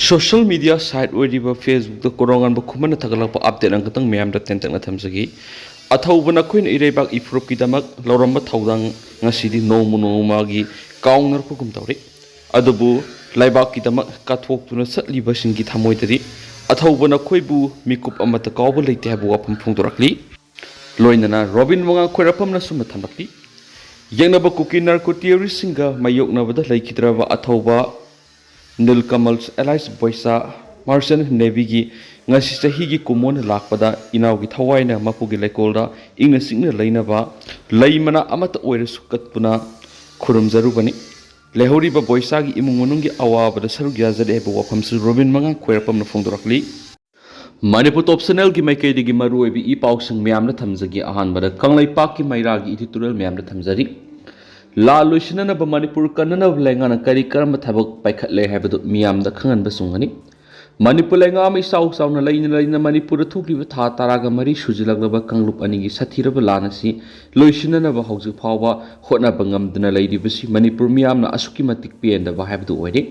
Social media site oiriba Facebook da Korounganba khuman thagalakpa update ang katang miyam da tentang na thamsagi Athouba na khuin ireibak ifrup kidamak lauramba thaudang ngasidi nomu gi kaungnar pugum tawri adubu laibak kidamak kathokpuna satliba singi thamoidari Athouba na khoibu mikup amata kawba leite habu wapham phungdorakli loinana Robin wanga Khwairakpam na suma thamlakli yengnaba kukinar ko theory singa mayoknabada laikidraba Athouba Nilkamal's allies boysa Martian Navy gi ngasi sahi gi kumon lakpada inaw gi thawaina mapugi lekolda ingna singna leinaba leimana amata oire sukatpuna khurumjarubani lehori ba boysa gi imungunungi awabada sarugya jade ebo waphamsu Robin manga Khwairakpam na phongdorakli Manipur top channel gi maikei gi maru ebi I pausang myamna thamjagi ahanbada kanglai pak gi maira gi editorial myamna thamjari La Luciana ba Manipur kanana lenga kari karamba thabak paikhatle habadu miyam da khangan basungani Manipur lenga mai sau na laina Manipur thukli tha taraga mari sujilaglaba kanglup anigi sathiraba lanasi Luciana ba hauju phawba hotna bangam dana laidi basi Manipur miyam na asuki matik pienda ba habadu oide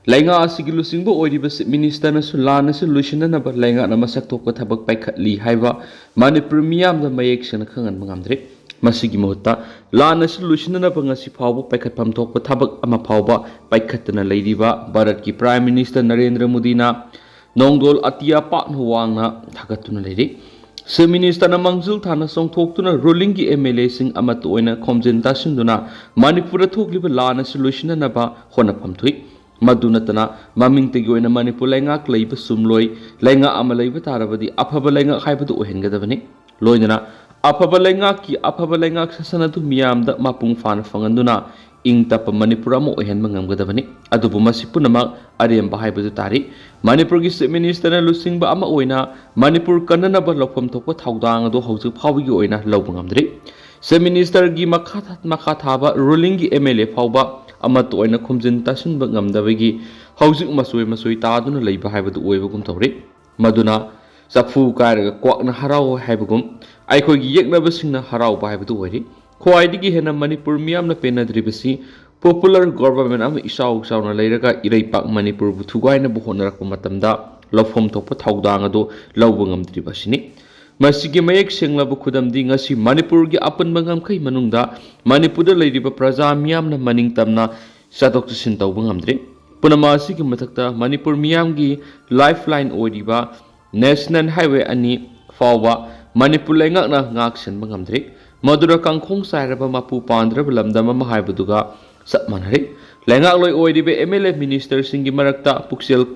lenga asigi lusingbo oidi basi minister na su lanasi Luciana ba lenga na masak thokpa thabak paikhatli haiba Manipur miyam da mayek sena khangan mangamdre Masigi mohta lana solution na bangasi phawba paikhatpam thokpa thabak ama phawba paikhatna leidiba Bharat ki Prime Minister Narendra Modi na nongdol atia pa nuwangna thagatuna leidi se minister na mangjul thana songthoktuna ruling ki MLA sing ama toina khomjin tasinduna Manipur thokliba lana solution na ba hona phamthui madunatana maming tegi oina Manipur lenga kleiba sumloi lenga ama leiba tarabadi aphaba lenga khaibadu ohengadabani loinana Aphaba lenga sasanatu miyamda mapung fana fanganduna ing tapa Manipur amo ohen mangamgadabani adubu masipunamak aremba haibadu tari Manipur gi Chief Minister na lusingba ama oina Manipur kanana ba lopham thokpa thaudang ado hauju phawgi oina lawbangamdri Chief Minister gi makha thaba ruling gi MLA phawba ama to oina khumjin tasun bangamdabagi hauju masoi taaduna leiba haibadu oibagum tawri maduna Safu kairaga kwakna harau haibagum Aikogi yeknabasingna harau bahibadu oiri khwaidigi hena Manipur miyamna penadribasi popular government ama isau sauna leiraga iraipak Manipur bu thugaina bu honarakpa matamda lawphom thokpa thaudang ado lawba ngamdribasini masigi mayek senglaba khudamdi ngasi Manipur gi apanba ngamkhai manungda Manipurda leiriba praja miyamna maningtamna satok sin tawba ngamdri punama asigi mathakta Manipur miyamgi lifeline oiriba National Highway ani fawba Manipur lenga na ngaksen mangamdri madura kangkhong sairaba mapu pandraba lamdama mahaibaduga sapmanari lenga loi oidibe MLA minister singi marakta puksel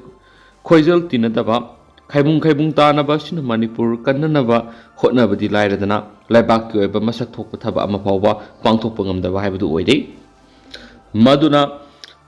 khoijal tinadaba khaibung tanaba sin Manipur kannanaba hotnabadi lairadana laibak ki oiba masak thokpa thaba ama fawba pangthokpa ngamdaba haibadu oide maduna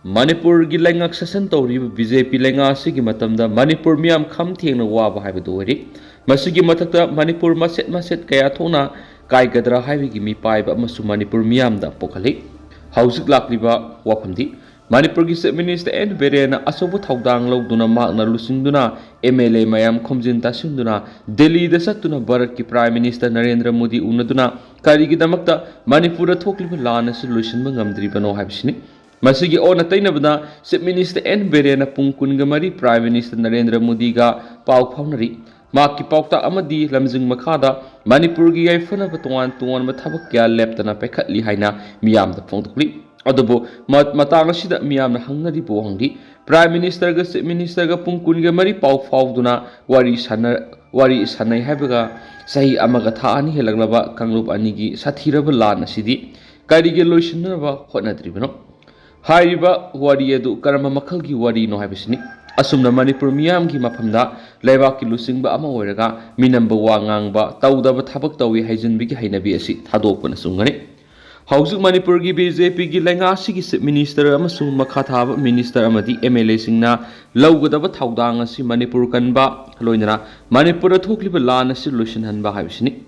Manipur gi lengak sasan tawriba BJP lenga sigi matamda Manipur miyam kham thengna waba haibadu oire masigi mathakta Manipur maset kaya thona kai gadra haibigi mi paiba amasu Manipur miyam da pokali hausik lakliba waphamdi Manipur gi Chief Minister and Berena asobu thaudang lawduna makna lusingduna MLA mayam khomjin tasinduna Delhi da satuna Bharat ki Prime Minister Narendra Modi unaduna karigi damakta Manipur da thokliba lana solution mangamdribano haibisini Masigi ona tainabada Chief Minister and Berena pungkungamari Prime Minister Narendra Modi ga pau phaunari Maki paukta amadi lamjing makhada Manipur gi yaifana batongan mathabak kya leptana pekhatli haina miyam da phongdukli adubo matang asida miyam na hangnadi bo hangdi Prime Minister ga Chief Minister ga pungkungamari pau fauduna wari sanai haibaga sahi amaga tha ani helaglaba kanglup anigi sathiraba lan asidi karige loisinaba hotnadribano Hairiba wari edu karama makalgi wari no haibisini asumna Manipur miyam gi maphamda leibak ki lusingba ama oiraga minamba wangangba tawdaba thabak tawi haijinbigi hainabi asi thadokpana sungani hausuk Manipur gi BJP gi lenga asigi Chief Minister amasung makha thaba minister amadi MLA singna lawgadaba thaudang asi Manipur kanba loinana Manipur thokliba lan asi solution hanba haibisini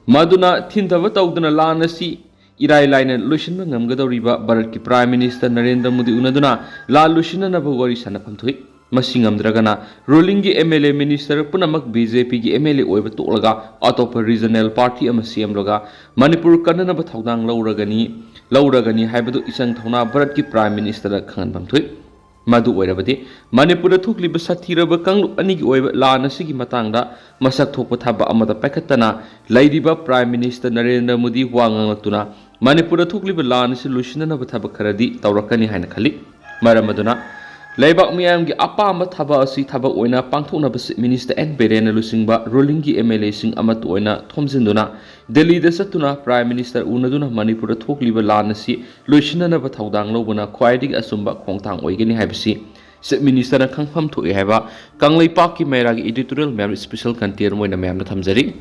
maduna thindaba tawdana lan asi Irai laina Luciana ngamgadoriba Bharat ki Prime Minister Narendra Modi unaduna la Luciana na bagori sana phamthui masingamdragana ruling gi MLA minister punamak BJP gi MLA oiba tolaga atopa regional party ama CM loga Manipur kanana ba thaudang lauragani haibadu isang thona Bharat ki Prime Minister khangan phamthui Madu oirabadi Manipura thukliba sathiraba kanglup anigi oiba lan asigi matangda masak thokpa thaba amada paikhatana laidiba Prime Minister Narendra Modi wangangaktuna Manipura thukliba lan asi lusinanaba thaba kharadi tawrakani haina khali maramaduna Laibak miyamgi apamba thaba asi thaba oina pangthoknaba Minister N Berena lusingba ruling gi MLA sing amatu oina thomjinduna Delhi da satuna Prime Minister unaduna Manipura thokliba lan asi lusinanaba thaudang lobuna khwaidig asumba khongthang oigani haibasi Minister na khangpham thoi haiba kanglei pak ki mairagi editorial mem special content moina mem na thamjari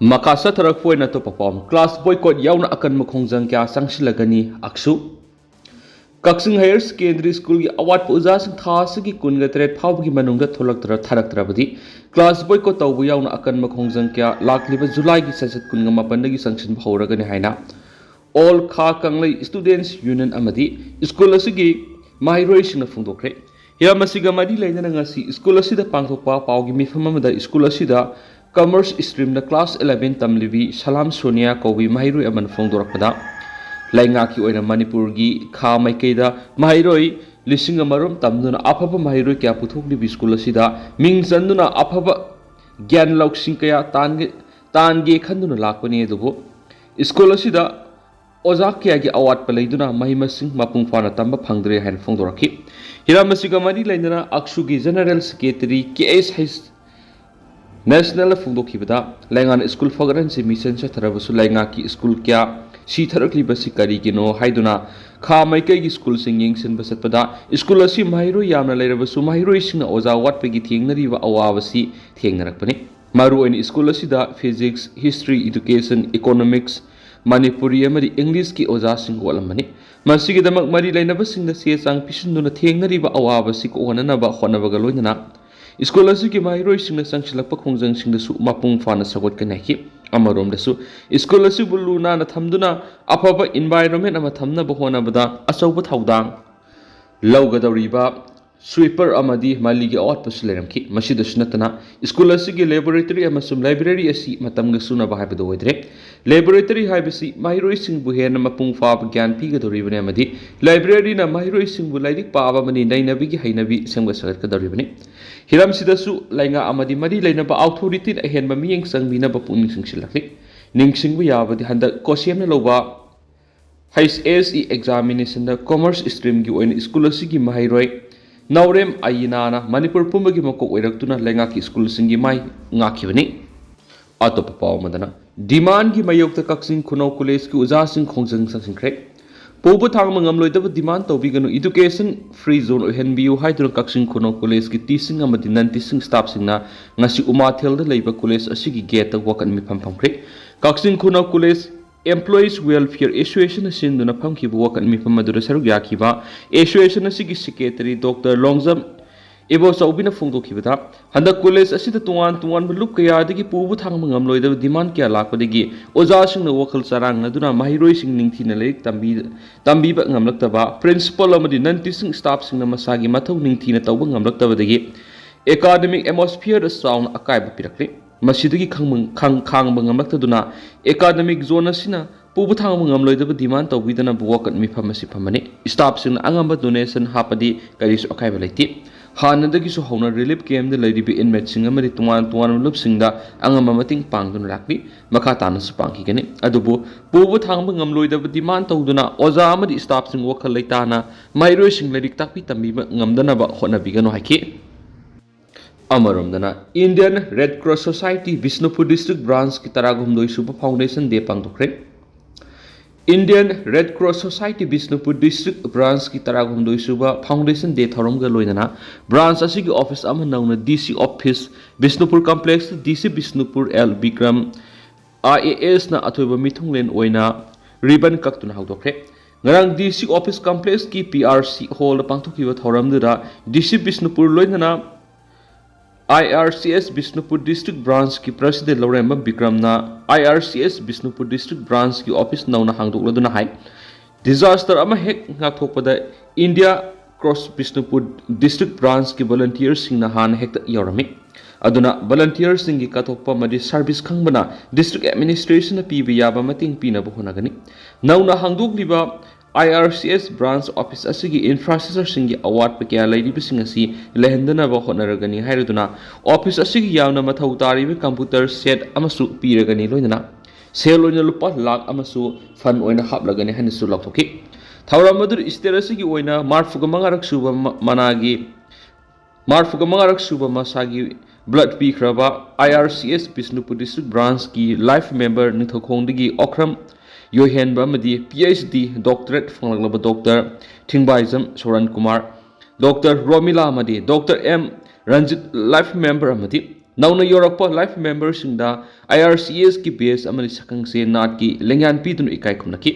Makasa tharak poina to perform class boycott yauna akan makhongjang kya sangsilagani aksu Kaksing Higher Secondary School की award पुजा सिंह थास की कुनगतरे फाव की मनुंगा थोलक तरह थरक तरह बदी class boy को ताऊ बुया उन अकन मखोंजंग क्या लाखलिबा जुलाई की सचत कुनगा मपन की संक्शन भावरगने हाइना all खा कंगले students union अमदी स्कूल असिगी माहिरोई सिंह फुंदोक्रे या मसिगा मदी लेना ngasi स्कूल असिदा पांगथोकपा पावगी मिफम अमदा स्कूल असिदा commerce stream na class 11 tamlibi salam sonia kobi mahiroई अमन फुंदोरकदा Lainga ki oina Manipur gi kha maikeida mahiroi lising amarom tamduna aphaba mahiroi kya puthok li school asida ming chanduna aphaba gyan loksing kaya tan ge khanduna lakpani adubo school asida oja kya gi award palaiduna mahima sing mapung fana tamba phangdre han phongdoraki hiramasiga mari lainana aksu gi general secretary KS national phongdokibada laingan school fagaran se mission sa tharabasu lainga ki school kya si tharakli basi kari kino haiduna kha maikai gi school sing yengsin basatpada school asi mahiro yamna leirabasu mahiro sing oja wat pegi thengnari wa awabasi thengnarakpani maru in school asi da physics history education economics manipuri amari english ki oja sing walamani masigi damak mari lainaba sing da se chang pisunduna thengnari wa awabasi ko honana ba honabaga loinana school asi ki mahiro sing na sangsilakpa khongjang sing da su mapung fana sagot kanaki amarom dasu school asi buluna na thamduna afaba environment ama thamna bahona bada asauba thaudang lawgadawriba sweeper amadi maligi awat pasleramki masida sunatana school asi gi laboratory ama sum library asi matamga suna ba haibado wedre laboratory haibasi mahiroi singbu hena mapung fa gyan pi gadoribane amadi library na mahiroi singbu laidik paaba mani nainabi gi hainabi sangba sagat kadoribane Hiram sidasu lainga amadi mari lainaba authority ahenba miyeng sangbina ba puning singsilakli ningsingbu yabadi handa kosiam na loba HSE examination da commerce stream gi oina school asigi mahiroi naurem ayinana manipur pumbagi makok oiraktuna lainga ki school singi mai ngakibani atop paw madana demand gi mayokta kaksing khunau college ki uja sing khongjang sangsinkre Pobu thang mangamloi daba demand to bigano education free zone ohenbiu haidro kaksing khono college ki teaching amadi non teaching staff singna ngasi umathel da leiba college asigi gate ta wakan mi pham pham kre kaksing khono college employees welfare association sinduna phamki bu wakan mi pham madura saruk yakiba association asigi secretary Dr Longjam Ebo saubina fungdo kibata handa college asida tuan beluk kaya digi pubu thang mangamloi da demand kya lakpa digi oja sing na wakal sarang na duna mahiroi sing ningthi na leik tambi ba ngamlaktaba principal amadi non teaching staff sing na masagi mathau ningthi na tawba ngamlaktaba digi academic atmosphere da sound akai ba pirakli masidagi khang ngamlakta duna academic zone asina pubu thang mangamloi da demand tawbidana buwakan mi phamasi phamani staff sing na angamba donation hapadi karis akai ba leiti Hanadagi so hona relief camp the lady be inmate sing amari tuan lup sing da angama mating pangdun lakli makatana supangki gani adubu pubu thang ngamloi da demand tawduna oza amadi staff sing wakal leitana mairo sing ledik takpi tambi ngamdana ba hona bigano haki amarom dana Indian Red Cross Society Bishnupur district branch ki taragum doi super foundation de pangdokre Indian Red Cross Society Bishnupur District Branch ki taragum doi suba foundation de thorom ga loinana branch asigi office ama nauna DC office Bishnupur complex DC Bishnupur L Bikram IAS na Athouba mithunglen oina ribbon kaktuna hawdokre ngarang DC office complex ki PRC hall pangthokiba thoram dura DC Bishnupur loinana IRCS Bishnupur District Branch ki President Lauremba Bikram na IRCS Bishnupur District Branch ki office nauna hangdok laduna hai disaster ama hek ngathokpada India Cross Bishnupur District Branch ki volunteers sing na han hek yorami aduna volunteers sing ki kathokpa madi service khangbana district administration na piba yaba mating pina bo honagani nauna hangdok liba IRCS branch office asigi infrastructure singi award pe kya lairi bising asi lehendana ba honaragani hairaduna office asigi yawna mathau tari be computer set amasu piragani loinana sel oina lupa lakh amasu fund oina haplagani hanisu lakthoki thawramadur state asigi oina marfuga mangarak suba managi marfuga mangarak suba masagi blood pikraba IRCS Bisnupur district branch ki life member nithokhongdigi okram yohenba madi PhD doctorate fanglaba Dr. Thingbaizam Soran Kumar Dr. Romila madi Dr. M Ranjit life member amadi nauna yorakpa life member singda IRCS ki base amani sakang se nat ki lengyan pidun ikai khumnaki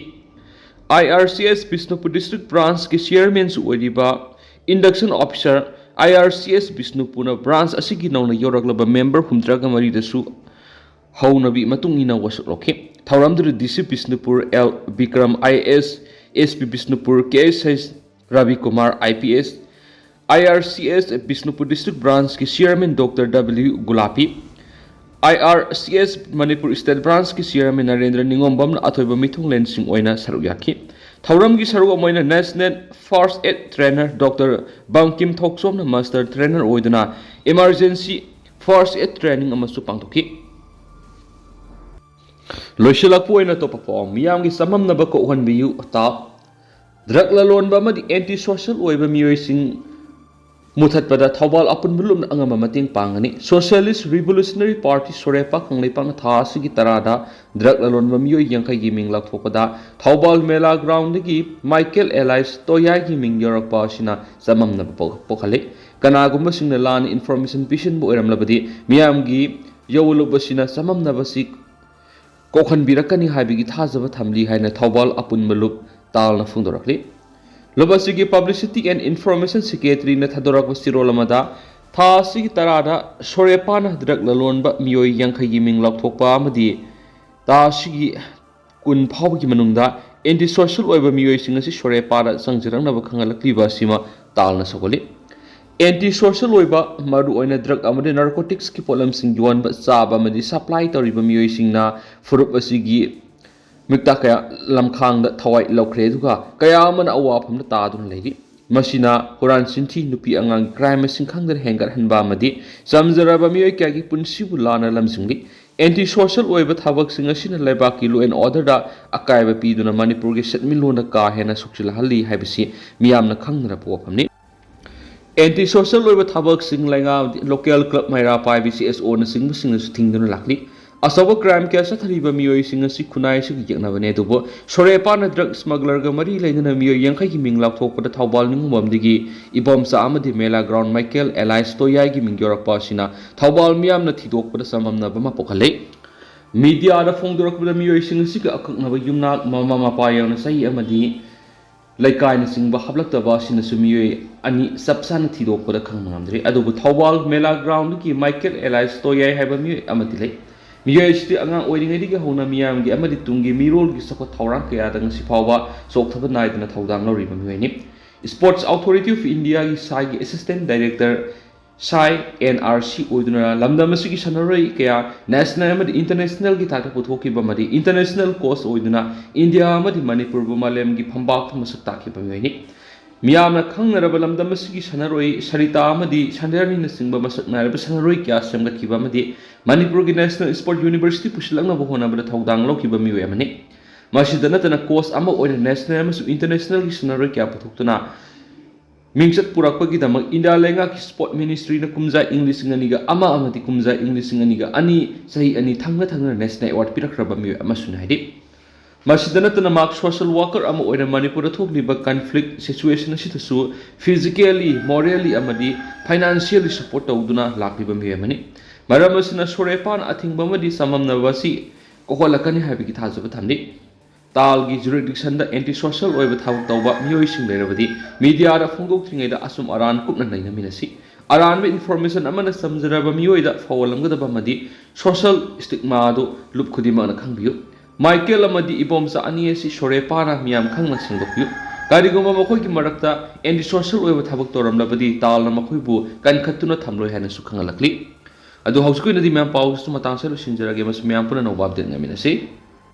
IRCS Bisnupur district branch ki chairman su oidiba induction officer IRCS Bisnupur branch asigi nauna yoraklaba member humdraga mari dasu haunabi matung ina wasukloke thauramdur DC Bisnupur L Bikram IS SP Bisnupur KSS Ravi Kumar IPS IRCS Bisnupur district branch ki chairman Dr. W Gulapi IRCS Manipur state branch ki chairman Narendra Ningombam na Athouba mithung lensing oina saruyaki thauram gi saru amoina national first aid trainer Dr. Bangkim Thoksom na master trainer oiduna emergency first aid training amasu pangthoki loisilakpu oina topa pom miyam gi samamnaba ko hanbiyu ta drug lalonba madi anti social oiba miyoising muthatpada thawbal apun bulum angama mating pangani Socialist Revolutionary Party sorepa khanglipang tha sigi tarada drug lalonba miyoy yangkai gi ming lakthokpada thawbal mela ground gi Michael Elias toyai gi ming yorakpa sina samamnaba pokhale kanagumba singna lan information pision bu oiramlabadi miyam gi yawuluba sina samamnaba si kokhan birakani haibigi thajaba thamli haina thawbal apun malup talna phungdorakli lobasigi publicity and information secretary na thadorak sirolamada tha sigi tarada sorepana drug lalonba miyoy yangkhai gi ming lakthokpa amadi ta sigi kun phawgi manungda anti social oiba miyoy singa si sorepara sangjirang na khangalakliba sima talna sogoli anti social oiba maru oina drug amade narcotics ki polam sing yuan ba chaba amadi supply toriba miyoy singna furup asigi mikta kaya lamkhang da thawai lokre duga kaya mana wapham da tadun leiri masina Quran sinthi nupi angang crime singkhang da hengar hanba madi samjaraba miyoy kya gi punsi bulana lamsingli anti social oiba thabak singa sina laiba ki law and order da akai ba piduna Manipur gi setmilona ka hena sukchila halli haibisi miyamna khangra popamni anti social oiba thabak sing lenga local club maira pai BCSO na singbu singna thingduna lakli asaba crime case thariba miyoy singa si khunai si yekna bane dubo sorepa na drug smuggler ga mari leina miyoy yangkhai gi ming lak thok pada thawbal ningum digi ibom sa amadi mela ground Michael Elias toyai gi ming yorakpa sina thawbal miyam na thidok pada samamna bama pokhale media da phongdorak pada miyoy singa si ka akakna ba yumna mama mapa yang na sai amadi laikai na singba hablaktaba sina sumiyoy ani sapsana thidok pada khangmamdri adubu thawbal mela ground ki Michael Elias toyai haiba miyoy amadi lai miyoy sti angang oiringai diga hona miyam gi amadi tungi mirol gi sakho thawrang kaya dang siphawba sokthaba naidna thawdang loriba miyoy ni Sports Authority of India gi sai gi assistant director sai NRC oiduna lamdam asigi sanaroi kaya national amadi international gi thata puthoki ba madi international course oiduna India amadi Manipur bu malem gi phambak thamasak takhi ba miyoy ni miyamna khangnaraba lamdam asigi sanaroi sarita amadi sandarani na singba masak naraba sanaroi kya semga kiba amadi Manipur gi National Sport University pushilangna bo hona bada thawdang lokiba miyoy amani masidana tana course ama oina national amasu international gi sanaroi kya puthoktuna mingsat purakpa gi damak India lenga ki sport ministry na kumja English nganiga ama amati kumja English nganiga ani sahi ani thangna national award pirakraba miyoy amasun haidi masidana tana mak social worker ama oina Manipur thokliba conflict situation asitasu physically morally amadi financially support tawduna lakliba miyoy amani maram asina sorepan athingba madi samamnabasi kokolakani habigi thajaba thamni talgi jurisdiction da anti social oiba thabak tawba miyoy sing lerabadi media ra phongok thringai da asum aran kupna naina minasi aran be information amana samjaraba miyoy da fawalamgada madi social stigma do lup khudima na khangbiyu Michael amadi ibomsa ani si sorepana miyam khangna singdokyu karigoma makhoi gi marakta anti social oiba thabak toramlabadi talna makhoi bu kan khatuna thamloi hana sukhangalakli adu hauskui nadi mem pau su matang se lo sinjarage mas mem puna no update ngaminasi